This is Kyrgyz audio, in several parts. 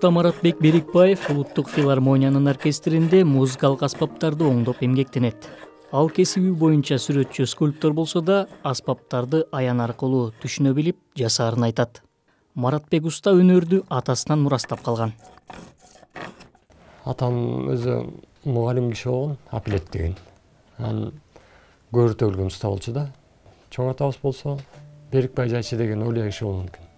Уста Маратбек Берикбаев Улуттук филармониянын оркестринде музыкалык аспаптарды оңдоп эмгектенет. Ал кесиби боюнча сүрөтчү, скульптор болсо да, аспаптарды аян аркылуу түшүнө билип, жасаарын айтат. Маратбек уста өнөрдү атасынан мурастап калган. Атам өзү мугалим киши болгон, Апилет деген. Анын көрү төгүлгөн уста болчу да. Чоң атабыз болсо Берикбай Жайчы деген олия киши болушу мүмкүн.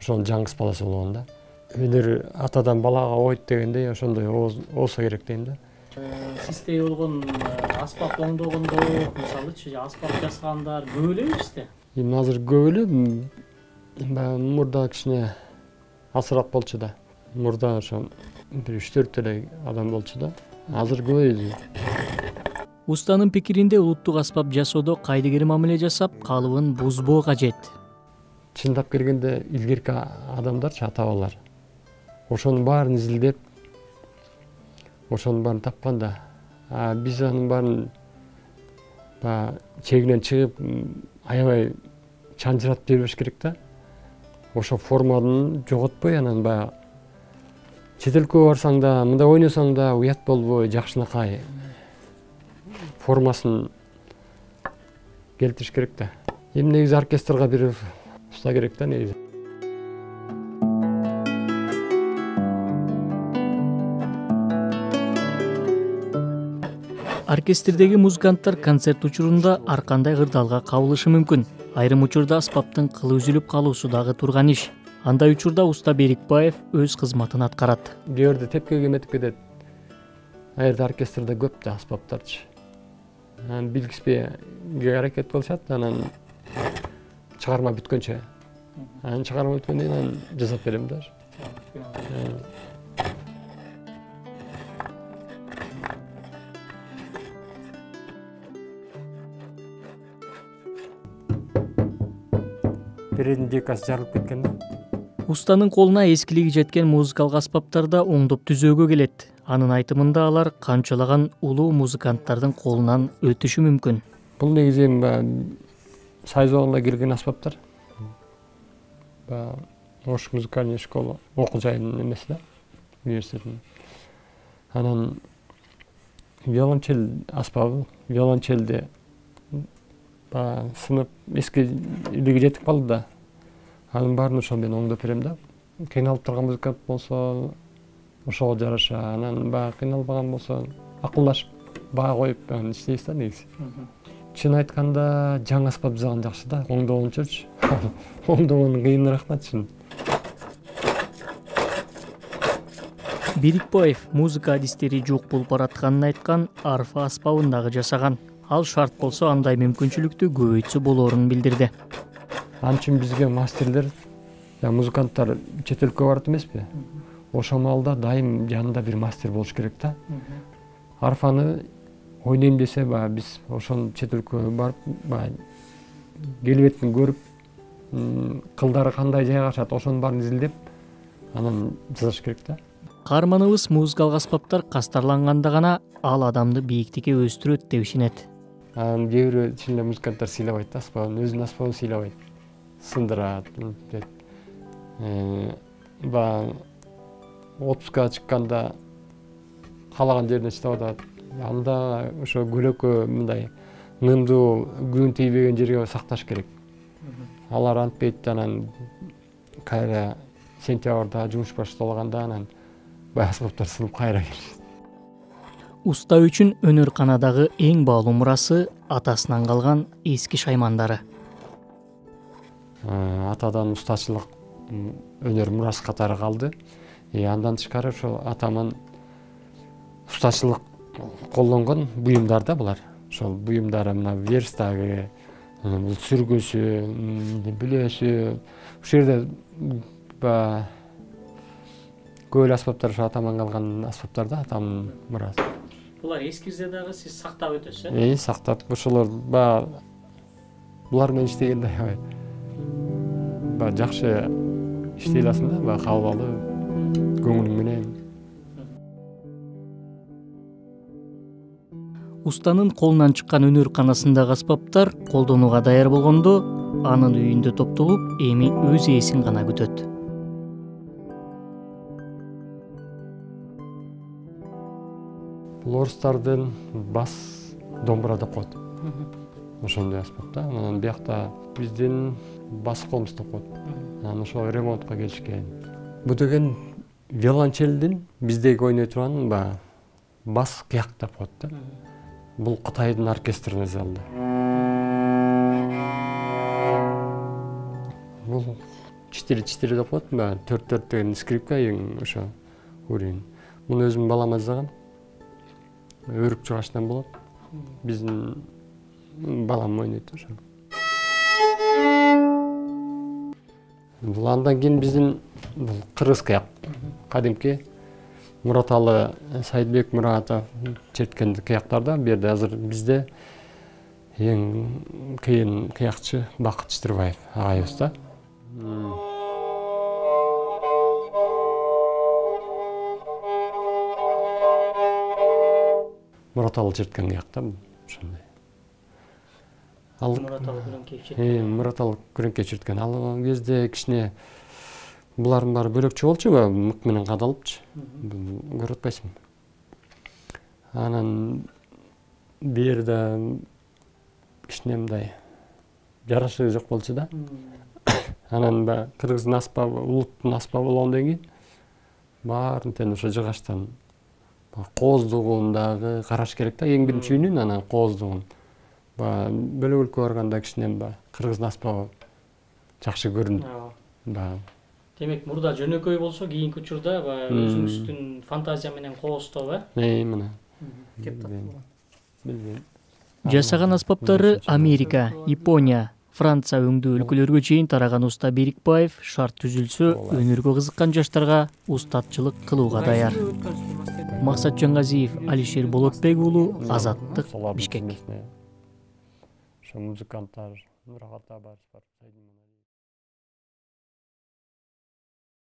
Ошонун жаңгыс баласы болгон да. Өнөр атадан балага ойт дегендей, ошондой болсо керек дейм да. Сизде болгон аспап оңдогондо, мисалычы аспап жасагандар көп элеби бизде? Эми азыр көп эле, мурда кичине азыраак болчу да. Мурда ошо бир 3-4 эле адам болчу да. Азыр көбөйдү. Устанын пикиринде улуттук аспап жасоодо кайдыгер мамиле жасап, калыбын бузбоо кажет. Чындап келгенде илгерки адамдарчы, ата-бабалар ошонун баарын изилдеп, ошонун баарын тапканда, биз анын баарын чегинен чыгып, аябай чанжыратып бербеш керек да. Ошо форманы жоготпой, анан чет өлкөгө барсаң да, мындай ойносоң да уят болбой, жакшынакай формасын келтириш керек да. Эми негизи оркестрга бир уста керек да негизи. Оркестрдеги музыканттар концерт учурунда ар кандай кырдаалга кабылышы мүмкүн. Айрым учурда аспаптын кылы үзүлүп калуусу дагы турган иш. Андай учурда уста Берикбаев өз кызматын аткарат. Бул жерде тепкеге метип кетет. Аерде оркестрде көп да аспаптарчы. Анан билгиспейге аракет кылышат, анан чыгарма бүткөнчө. Анан чыгарма бүткөндөн кийин жасап берем да. Биредин декасы жарылып кеткен да. Устанын колуна эскилиги жеткен музыкалык аспаптар да оңдоп түзөөгө келет. Анын айтымында алар канчалаган улуу музыканттардын колунан өтүшү мүмкүн. Бул негизи Сайзоогунда келген аспаптар. Ош музыкальный школа окуу жайынын эмеси да, университетинин. Анан виолончель аспабы, виолончельде сынып эскилиги жетип калды да. Анын баарын ошол менен оңдоп берем да. Кыйналып турган музыкант болсо ошого жараша, анан кыйналбаган болсо акылдашып коюп иштейбиз да негизи. Чын айтканда жаңы аспап жасаган жакшы да, оңдогончочу. Оңдогон кыйыныраак да чын. Берикбаев музыка адистери жок болуп баратканын айткан, арфа аспабын дагы жасаган. Ал шарт болсо андай мүмкүнчүлүктү көбөйтсө болоорун билдирди. Ал үчүн бизге мастерлер, музыканттар чет өлкөгө барат эмеспи? Ошол маалда дайым жанында бир мастер болуш керек да. Арфаны ойнойм десе, биз ошону чет өлкөгө барып, келбетин көрүп, кылдары кандай жайга ашат, ошонун баарын изилдеп, анан жасаш керек да. Каарманыбыз музыкалык аспаптар кастарланганда гана ал адамды бийиктикке өстүрөт деп ишенет. Кээ бирөө чын эле музыканттар сыйлабайт да, аспабын, өзүнүн аспабын сыйлабайт. Сындырат, дейт. Отпускка чыкканда каалаган жерине чыдап атат. Анда ошо көлөккө мындай нымдуу күн тийбеген жерге сакташ керек. Алар антпейт, анан кайра сентябрда жумуш башталганда анан аспаптар сынып кайра келишет. Уста үчүн өнөр-канадагы эң баалуу мурасы атасынан калган эски шаймандары. Атадан устачылык өнөр мурас катары калды. Андан тышкары ошо атамын устачылык колдонгон буюмдар да булар. Ошол буюмдары мына верстагы, бул сүргөсү, бүлөсү, ушул жерде көп эле аспаптар ошо атаман калган аспаптар да, атамдын мурасы. Булар эскирсе дагы сиз сактап өтөсүз, сактап, ошолор булар менен иштегенде жакшы иштей аласың да, кабыл алып, көңүлүң менен. Устанын колунан чыккан өнөр канасындагы аспаптар колдонууга даяр болгондо, анын үйүндө топтолуп, эми өз ээсин гана күтөт. Бул орустардын бас домбура деп коет. Ошондой аспап да. Анан биякта биздин бас колумуз деп коет. Анан ошо ремонтко келишкен. Бу деген виолончелдин биздеги ойной турган бас кыяк деп коет да. Бул Кытайдын оркестрине залды. Бул 4-4 деп коет, 4-4 деген скрипка эң ошо урин. Муну өзүм балама жазгам. Өрүк чыгашынан болот. Биздин балам ойнойт ошо. Бул андан кийин биздин кыргыз кыяк. Кадимки Мураталы Сайдбек Муратов черткен кыяктарда бу жерде азыр бизде эң кыйын кыякчы Бакыт Чытырбаев агайыбыз да. Мураталы черткен кыяк да ошондой. Мураталы Күрөңкеев черткен. Мураталы Күрөңкеев черткен. Ал кезде кичине булардын баары бөлөкчө болчу, мык менен кадалыпчы. Көрүп атпайсыңбы? Анан бу жерде кичине мындай жарашы жок болчу да. Анан кыргыздын аспабы, улуттун аспабы болгондон кийин баарын тең ошо жыгачтан кооздугундагы караш керек да, эң биринчи үнүн, анан кооздугун. Бөлөкөлүккө барганда кичине кыргыздын аспабы жакшы көрүндү. Демек, мурда жөнөкөй болсо, кийинки учурда өзүңүздүн фантазия менен коостоо, мына. Жасаган аспаптары Америка, Япония, Франция өңдүү өлкөлөргө чейин тараган уста Берикбаев шарт түзүлсө, өнөргө кызыккан жаштарга устатчылык кылууга даяр. Максат Жангазиев, Алишер Болотбек уулу, Азаттык, Бишкек. Ошо музыканттар, Нурахат Абаров бар.